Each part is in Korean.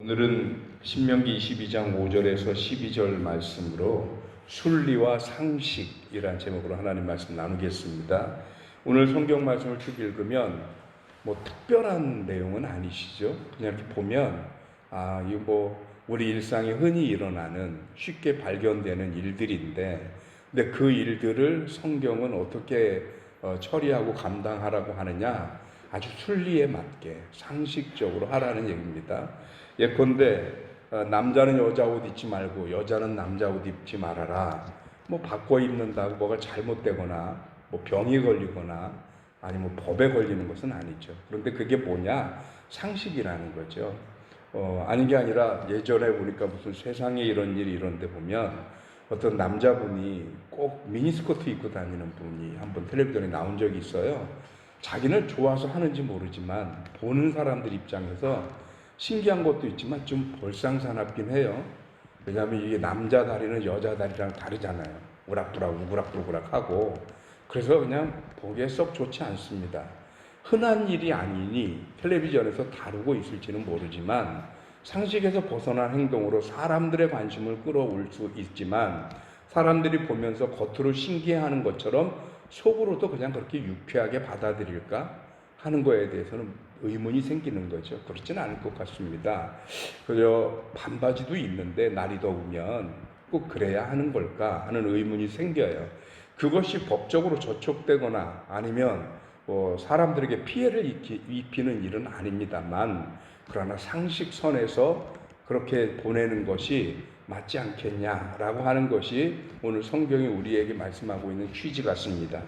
오늘은 신명기 22장 5절에서 12절 말씀으로 순리와 상식이란 제목으로 하나님 말씀 나누겠습니다. 오늘 성경 말씀을 쭉 읽으면 특별한 내용은 아니시죠. 그냥 이렇게 보면 이거 우리 일상에 흔히 일어나는 쉽게 발견되는 일들인데, 근데 그 일들을 성경은 어떻게 처리하고 감당하라고 하느냐, 아주 순리에 맞게 상식적으로 하라는 얘기입니다. 예컨대 남자는 여자 옷 입지 말고 여자는 남자 옷 입지 말아라. 바꿔 입는다고 뭐가 잘못되거나 병이 걸리거나 아니면 법에 걸리는 것은 아니죠. 그런데 그게 뭐냐? 상식이라는 거죠. 아닌 게 아니라 예전에 보니까 무슨 세상에 이런 일이 이런데 보면 어떤 남자분이 꼭 미니스커트 입고 다니는 분이 한번 텔레비전에 나온 적이 있어요. 자기는 좋아서 하는지 모르지만 보는 사람들 입장에서 신기한 것도 있지만 좀 볼상사납긴 해요. 왜냐하면 이게 남자 다리는 여자 다리랑 다르잖아요. 우락부락 하고. 그래서 그냥 보기에 썩 좋지 않습니다. 흔한 일이 아니니 텔레비전에서 다루고 있을지는 모르지만 상식에서 벗어난 행동으로 사람들의 관심을 끌어올 수 있지만, 사람들이 보면서 겉으로 신기해하는 것처럼 속으로도 그냥 그렇게 유쾌하게 받아들일까 하는 거에 대해서는 의문이 생기는 거죠. 그렇지는 않을 것 같습니다. 그저 반바지도 있는데 날이 더우면 꼭 그래야 하는 걸까 하는 의문이 생겨요. 그것이 법적으로 저촉되거나 아니면 사람들에게 피해를 입히는 일은 아닙니다만, 그러나 상식선에서 그렇게 보내는 것이 맞지 않겠냐라고 하는 것이 오늘 성경이 우리에게 말씀하고 있는 취지 같습니다.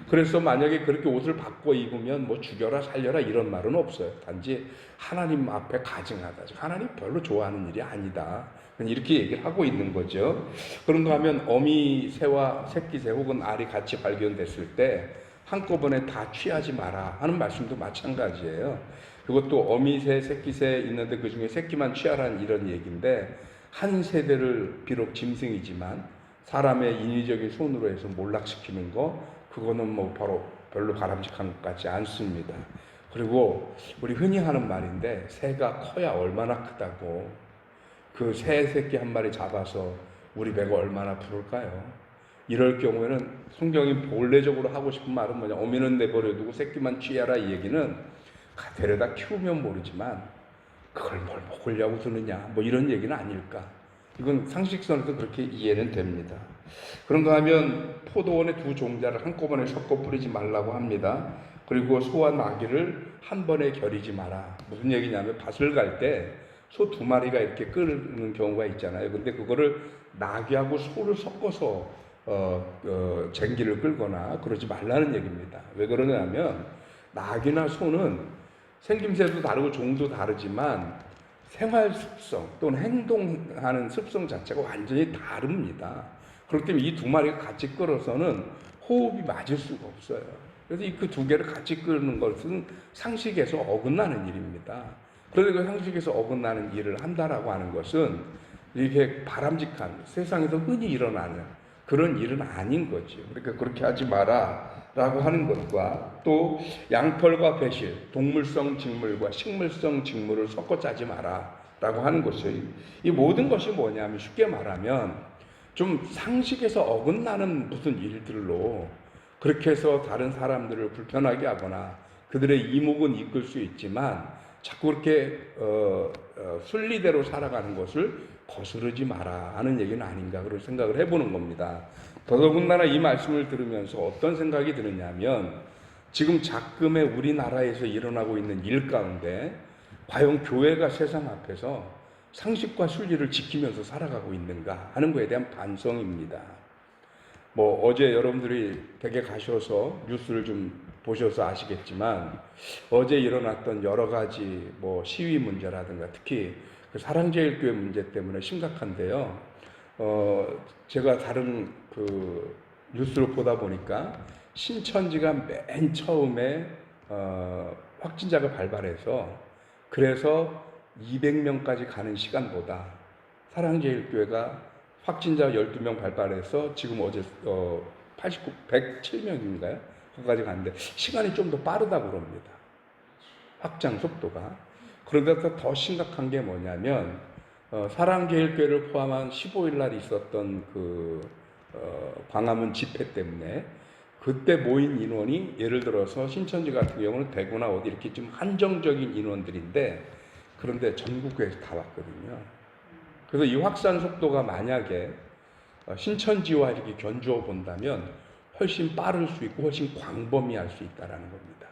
그래서 만약에 그렇게 옷을 바꿔 입으면 죽여라 살려라 이런 말은 없어요. 단지 하나님 앞에 가증하다. 하나님 별로 좋아하는 일이 아니다. 이렇게 얘기를 하고 있는 거죠. 그런가 하면 어미 새와 새끼 새 혹은 알이 같이 발견됐을 때 한꺼번에 다 취하지 마라 하는 말씀도 마찬가지예요. 그것도 어미 새, 새끼 새 있는데 그 중에 새끼만 취하라는 이런 얘기인데, 한 세대를 비록 짐승이지만 사람의 인위적인 손으로 해서 몰락시키는 거, 그거는 바로 별로 바람직한 것 같지 않습니다. 그리고 우리 흔히 하는 말인데, 새가 커야 얼마나 크다고. 그 새 새끼 한 마리 잡아서 우리 배가 얼마나 부를까요? 이럴 경우에는 성경이 본래적으로 하고 싶은 말은 뭐냐? 어미는 내버려두고 새끼만 취하라, 이 얘기는 데려다 키우면 모르지만 그걸 뭘 먹으려고 두느냐, 이런 얘기는 아닐까. 이건 상식선에서 그렇게 이해는 됩니다. 그런가 하면 포도원의 두 종자를 한꺼번에 섞어 뿌리지 말라고 합니다. 그리고 소와 나귀를 한 번에 겨리지 마라. 무슨 얘기냐면 밭을 갈 때 소 두 마리가 이렇게 끓는 경우가 있잖아요. 근데 그거를 나귀하고 소를 섞어서 쟁기를 끌거나 그러지 말라는 얘기입니다. 왜 그러냐면 나귀나 소는 생김새도 다르고 종도 다르지만 생활 습성 또는 행동하는 습성 자체가 완전히 다릅니다. 그렇기 때문에 이 두 마리가 같이 끌어서는 호흡이 맞을 수가 없어요. 그래서 그 두 개를 같이 끄는 것은 상식에서 어긋나는 일입니다. 그런데 그 상식에서 어긋나는 일을 한다라고 하는 것은 이게 바람직한, 세상에서 흔히 일어나는 그런 일은 아닌 거죠. 그러니까 그렇게 하지 마라 라고 하는 것과, 또 양털과 배실, 동물성 직물과 식물성 직물을 섞어 짜지 마라 라고 하는 것이에요. 이 모든 것이 뭐냐면, 쉽게 말하면 좀 상식에서 어긋나는 무슨 일들로 그렇게 해서 다른 사람들을 불편하게 하거나 그들의 이목은 이끌 수 있지만, 자꾸 그렇게 순리대로 살아가는 것을 거스르지 마라 하는 얘기는 아닌가 그런 생각을 해보는 겁니다. 더더군다나 이 말씀을 들으면서 어떤 생각이 드느냐면, 지금 작금의 우리나라에서 일어나고 있는 일 가운데 과연 교회가 세상 앞에서 상식과 순리를 지키면서 살아가고 있는가 하는 것에 대한 반성입니다. 어제 여러분들이 댁에 가셔서 뉴스를 좀 보셔서 아시겠지만, 어제 일어났던 여러 가지 시위 문제라든가 특히 그 사랑제일교회 문제 때문에 심각한데요. 제가 다른 그 뉴스를 보다 보니까 신천지가 맨 처음에 확진자가 발발해서 그래서 200명까지 가는 시간보다 사랑제일교회가 확진자 12명 발발해서 지금 어제 107명인가요? 거기까지 갔는데 시간이 좀 더 빠르다고 그럽니다. 확장 속도가. 그런데 더 심각한 게 뭐냐면 사랑제일교회를 포함한 15일 날 있었던 광화문 집회 때문에 그때 모인 인원이 예를 들어서 신천지 같은 경우는 대구나 어디 이렇게 좀 한정적인 인원들인데 그런데 전국교회에서 다 왔거든요. 그래서 이 확산 속도가 만약에 신천지와 이렇게 견주어 본다면 훨씬 빠를 수 있고 훨씬 광범위할 수 있다라는 겁니다.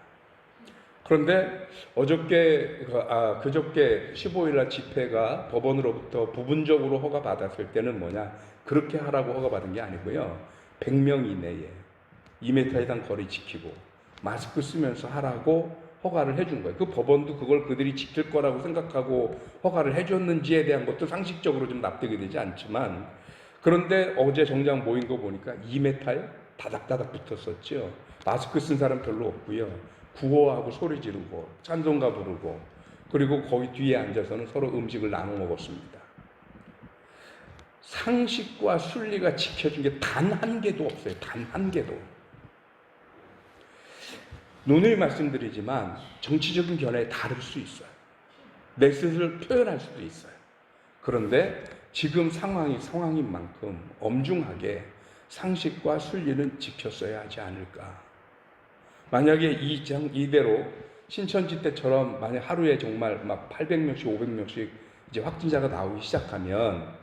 그런데 그저께 15일날 집회가 법원으로부터 부분적으로 허가받았을 때는 뭐냐? 그렇게 하라고 허가받은 게 아니고요. 100명 이내에 2m 이상 거리 지키고 마스크 쓰면서 하라고 허가를 해준 거예요. 그 법원도 그걸 그들이 지킬 거라고 생각하고 허가를 해줬는지에 대한 것도 상식적으로 좀 납득이 되지 않지만 그런데 어제 정작 모인 거 보니까 2m에 다닥다닥 붙었었죠. 마스크 쓴 사람 별로 없고요. 구호하고 소리 지르고 찬송가 부르고 그리고 거기 뒤에 앉아서는 서로 음식을 나눠 먹었습니다. 상식과 순리가 지켜준 게 단 한 개도 없어요. 단 한 개도. 누누이 말씀드리지만 정치적인 견해에 다를 수 있어요. 내 뜻을 표현할 수도 있어요. 그런데 지금 상황인 만큼 엄중하게 상식과 순리는 지켰어야 하지 않을까. 만약에 이대로 신천지 때처럼 만약 하루에 정말 막 800명씩 500명씩 이제 확진자가 나오기 시작하면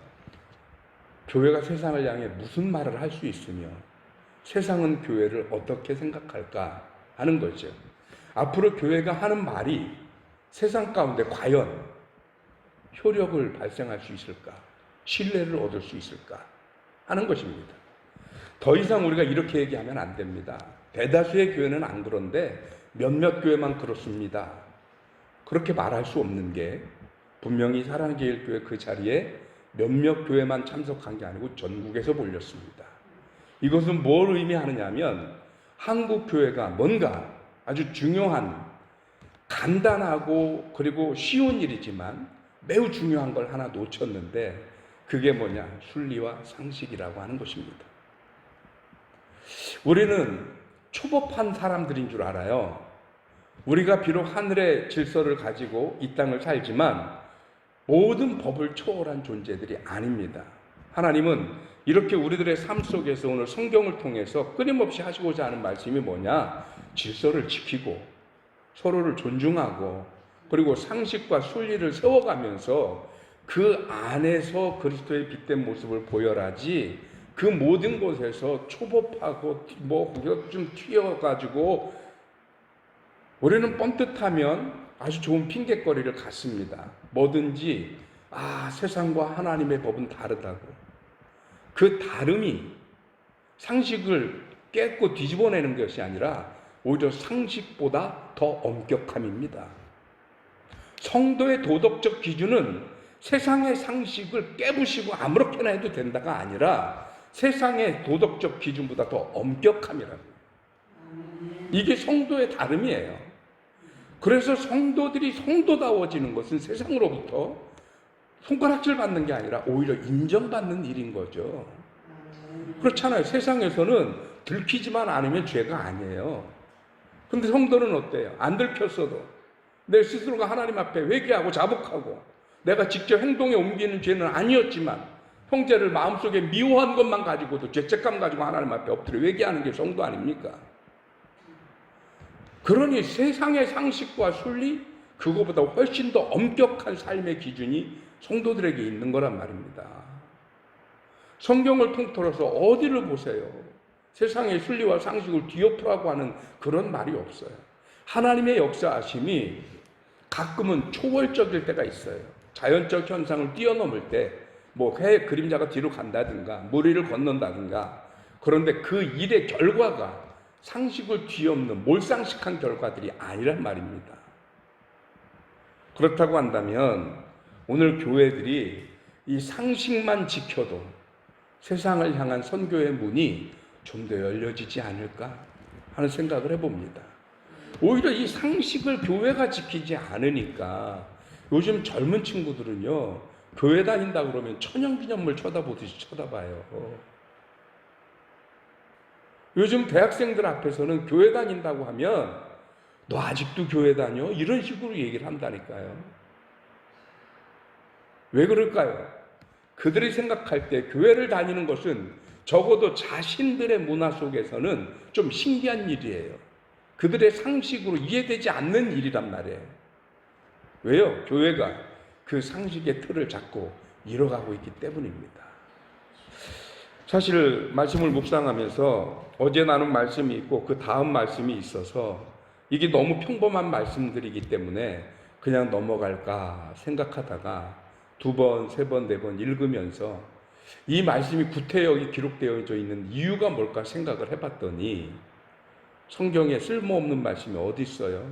교회가 세상을 향해 무슨 말을 할 수 있으며 세상은 교회를 어떻게 생각할까 하는 거죠. 앞으로 교회가 하는 말이 세상 가운데 과연 효력을 발생할 수 있을까? 신뢰를 얻을 수 있을까? 하는 것입니다. 더 이상 우리가 이렇게 얘기하면 안 됩니다. 대다수의 교회는 안 그런데 몇몇 교회만 그렇습니다. 그렇게 말할 수 없는 게 분명히 사랑제일교회 그 자리에 몇몇 교회만 참석한 게 아니고 전국에서 몰렸습니다. 이것은 뭘 의미하느냐면 한국 교회가 뭔가 아주 중요한 간단하고 그리고 쉬운 일이지만 매우 중요한 걸 하나 놓쳤는데 그게 뭐냐? 순리와 상식이라고 하는 것입니다. 우리는 초법한 사람들인 줄 알아요. 우리가 비록 하늘의 질서를 가지고 이 땅을 살지만 모든 법을 초월한 존재들이 아닙니다. 하나님은 이렇게 우리들의 삶 속에서 오늘 성경을 통해서 끊임없이 하시고자 하는 말씀이 뭐냐? 질서를 지키고 서로를 존중하고 그리고 상식과 순리를 세워가면서 그 안에서 그리스도의 빛된 모습을 보여라지 그 모든 곳에서 초법하고 좀 튀어가지고 우리는 뻔뜻하면 아주 좋은 핑계거리를 갖습니다. 뭐든지 세상과 하나님의 법은 다르다고. 그 다름이 상식을 깨고 뒤집어내는 것이 아니라 오히려 상식보다 더 엄격함입니다. 성도의 도덕적 기준은 세상의 상식을 깨부시고 아무렇게나 해도 된다가 아니라 세상의 도덕적 기준보다 더 엄격함이라고. 이게 성도의 다름이에요. 그래서 성도들이 성도다워지는 것은 세상으로부터 손가락질 받는 게 아니라 오히려 인정받는 일인 거죠. 그렇잖아요. 세상에서는 들키지만 않으면 죄가 아니에요. 근데 성도는 어때요? 안 들켰어도 내 스스로가 하나님 앞에 회개하고 자복하고 내가 직접 행동에 옮기는 죄는 아니었지만 형제를 마음속에 미워한 것만 가지고도 죄책감 가지고 하나님 앞에 엎드려 회개하는 게 성도 아닙니까? 그러니 세상의 상식과 순리 그거보다 훨씬 더 엄격한 삶의 기준이 성도들에게 있는 거란 말입니다. 성경을 통틀어서 어디를 보세요. 세상의 순리와 상식을 뒤엎으라고 하는 그런 말이 없어요. 하나님의 역사하심이 가끔은 초월적일 때가 있어요. 자연적 현상을 뛰어넘을 때 해 그림자가 뒤로 간다든가 물 위를 건넌다든가 그런데 그 일의 결과가 상식을 뒤엎는 몰상식한 결과들이 아니란 말입니다. 그렇다고 한다면 오늘 교회들이 이 상식만 지켜도 세상을 향한 선교의 문이 좀 더 열려지지 않을까 하는 생각을 해봅니다. 오히려 이 상식을 교회가 지키지 않으니까 요즘 젊은 친구들은요 교회 다닌다 그러면 천연기념물 쳐다보듯이 쳐다봐요. 요즘 대학생들 앞에서는 교회 다닌다고 하면 너 아직도 교회 다녀? 이런 식으로 얘기를 한다니까요. 왜 그럴까요? 그들이 생각할 때 교회를 다니는 것은 적어도 자신들의 문화 속에서는 좀 신기한 일이에요. 그들의 상식으로 이해되지 않는 일이란 말이에요. 왜요? 교회가 그 상식의 틀을 잡고 이뤄가고 있기 때문입니다. 사실 말씀을 묵상하면서 어제 나눈 말씀이 있고 그 다음 말씀이 있어서 이게 너무 평범한 말씀들이기 때문에 그냥 넘어갈까 생각하다가 2번, 3번, 4번 읽으면서 이 말씀이 구태여기 기록되어 있는 이유가 뭘까 생각을 해봤더니 성경에 쓸모없는 말씀이 어디 있어요?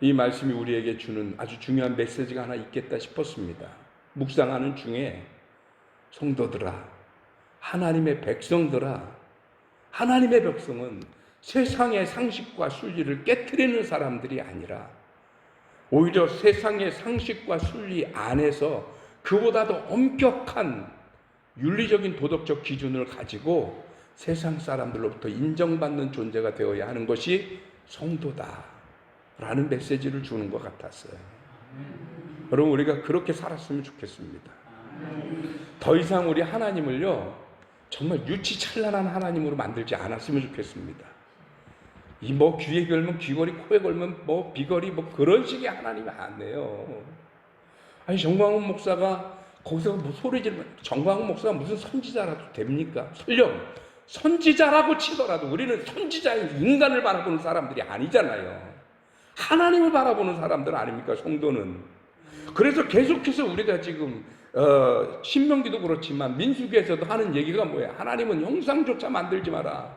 이 말씀이 우리에게 주는 아주 중요한 메시지가 하나 있겠다 싶었습니다. 묵상하는 중에 성도들아, 하나님의 백성들아, 하나님의 백성은 세상의 상식과 순리를 깨트리는 사람들이 아니라 오히려 세상의 상식과 순리 안에서 그보다도 엄격한 윤리적인 도덕적 기준을 가지고 세상 사람들로부터 인정받는 존재가 되어야 하는 것이 성도다 라는 메시지를 주는 것 같았어요. 여러분, 우리가 그렇게 살았으면 좋겠습니다. 더 이상 우리 하나님을요 정말 유치찬란한 하나님으로 만들지 않았으면 좋겠습니다. 이 귀에 걸면 귀걸이, 코에 걸면 비걸이 그런 식의 하나님이 아니에요. 아니, 정광훈 목사가 거기서 소리 지르면 정광훈 목사가 무슨 선지자라도 됩니까? 설령 선지자라고 치더라도 우리는 선지자인 인간을 바라보는 사람들이 아니잖아요. 하나님을 바라보는 사람들 아닙니까? 성도는. 그래서 계속해서 우리가 지금 신명기도 그렇지만 민수기에서도 하는 얘기가 뭐야? 하나님은 형상조차 만들지 마라.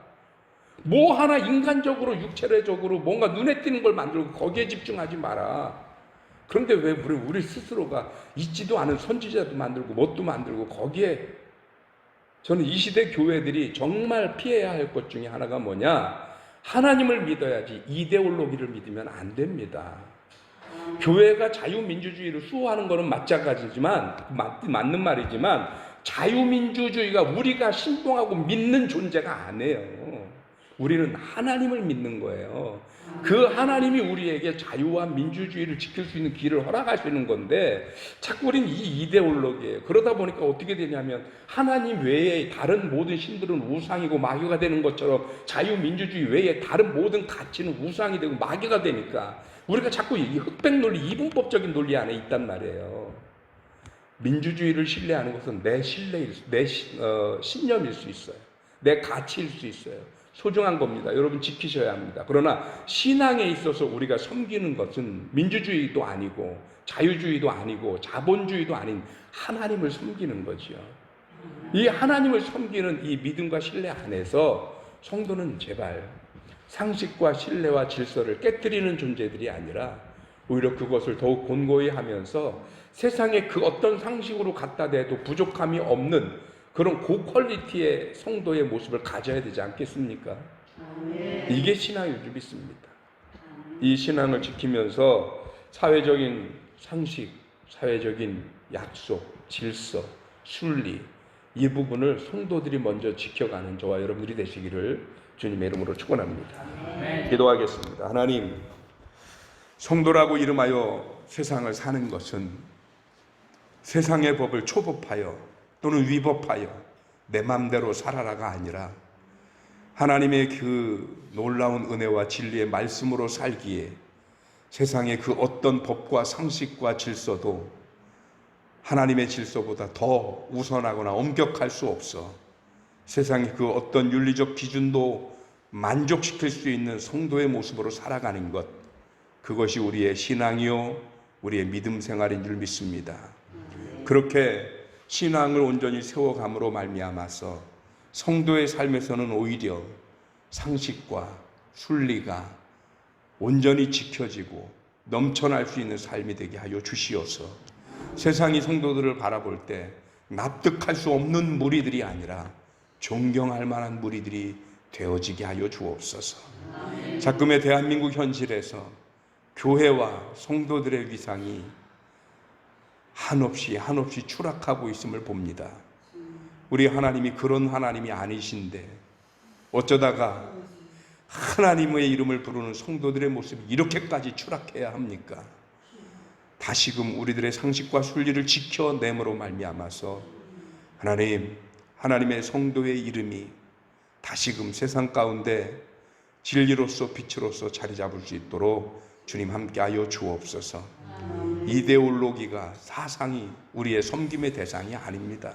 뭐 하나 인간적으로 육체적으로 뭔가 눈에 띄는 걸 만들고 거기에 집중하지 마라. 그런데 왜 우리 스스로가 있지도 않은 선지자도 만들고 뭣도 만들고 거기에 저는 이 시대 교회들이 정말 피해야 할 것 중에 하나가 뭐냐? 하나님을 믿어야지 이데올로기를 믿으면 안 됩니다. 교회가 자유민주주의를 수호하는 것은 마찬가지지만 맞는 말이지만 자유민주주의가 우리가 신봉하고 믿는 존재가 아니에요. 우리는 하나님을 믿는 거예요. 그 하나님이 우리에게 자유와 민주주의를 지킬 수 있는 길을 허락하시는 건데 자꾸 우리는 이 이데올로기예요. 그러다 보니까 어떻게 되냐면 하나님 외에 다른 모든 신들은 우상이고 마귀가 되는 것처럼 자유민주주의 외에 다른 모든 가치는 우상이 되고 마귀가 되니까 우리가 자꾸 이 흑백 논리, 이분법적인 논리 안에 있단 말이에요. 민주주의를 신뢰하는 것은 내 신념일 수 있어요. 내 가치일 수 있어요. 소중한 겁니다. 여러분 지키셔야 합니다. 그러나 신앙에 있어서 우리가 섬기는 것은 민주주의도 아니고 자유주의도 아니고 자본주의도 아닌 하나님을 섬기는 거죠. 이 하나님을 섬기는 이 믿음과 신뢰 안에서 성도는 제발 상식과 신뢰와 질서를 깨뜨리는 존재들이 아니라 오히려 그것을 더욱 곤고히 하면서 세상에 그 어떤 상식으로 갖다 대도 부족함이 없는 그런 고퀄리티의 성도의 모습을 가져야 되지 않겠습니까? 이게 신앙의 유주비스입니다. 이 신앙을 지키면서 사회적인 상식, 사회적인 약속, 질서, 순리 이 부분을 성도들이 먼저 지켜가는 저와 여러분들이 되시기를 주님의 이름으로 축원합니다. 기도하겠습니다. 하나님, 성도라고 이름하여 세상을 사는 것은 세상의 법을 초법하여 또는 위법하여 내 맘대로 살아라가 아니라 하나님의 그 놀라운 은혜와 진리의 말씀으로 살기에 세상의 그 어떤 법과 상식과 질서도 하나님의 질서보다 더 우선하거나 엄격할 수 없어 세상의 그 어떤 윤리적 기준도 만족시킬 수 있는 성도의 모습으로 살아가는 것, 그것이 우리의 신앙이요 우리의 믿음 생활인 줄 믿습니다. 그렇게 신앙을 온전히 세워감으로 말미암아서 성도의 삶에서는 오히려 상식과 순리가 온전히 지켜지고 넘쳐날 수 있는 삶이 되게 하여 주시어서 세상이 성도들을 바라볼 때 납득할 수 없는 무리들이 아니라 존경할 만한 무리들이 되어지게 하여 주옵소서. 자금의 대한민국 현실에서 교회와 성도들의 위상이 한없이 추락하고 있음을 봅니다. 우리 하나님이 그런 하나님이 아니신데 어쩌다가 하나님의 이름을 부르는 성도들의 모습이 이렇게까지 추락해야 합니까? 다시금 우리들의 상식과 순리를 지켜냄으로 말미암아서 하나님의 성도의 이름이 다시금 세상 가운데 진리로서 빛으로서 자리 잡을 수 있도록 주님 함께하여 주옵소서. 이데올로기가, 사상이 우리의 섬김의 대상이 아닙니다.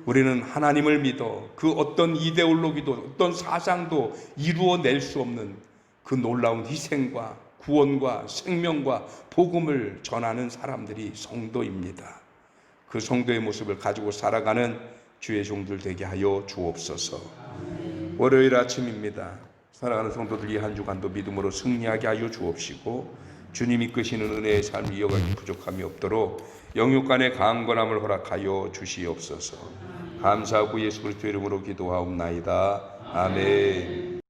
우리는 하나님을 믿어 그 어떤 이데올로기도 어떤 사상도 이루어낼 수 없는 그 놀라운 희생과 구원과 생명과 복음을 전하는 사람들이 성도입니다. 그 성도의 모습을 가지고 살아가는 주의 종들 되게 하여 주옵소서. 월요일 아침입니다. 사랑하는 성도들, 이 한 주간도 믿음으로 승리하게 하여 주옵시고 주님이 이끄시는 은혜의 삶을 이어가기 부족함이 없도록 영육간의 강건함을 허락하여 주시옵소서. 감사하고 예수 그리스도 이름으로 기도하옵나이다. 아멘.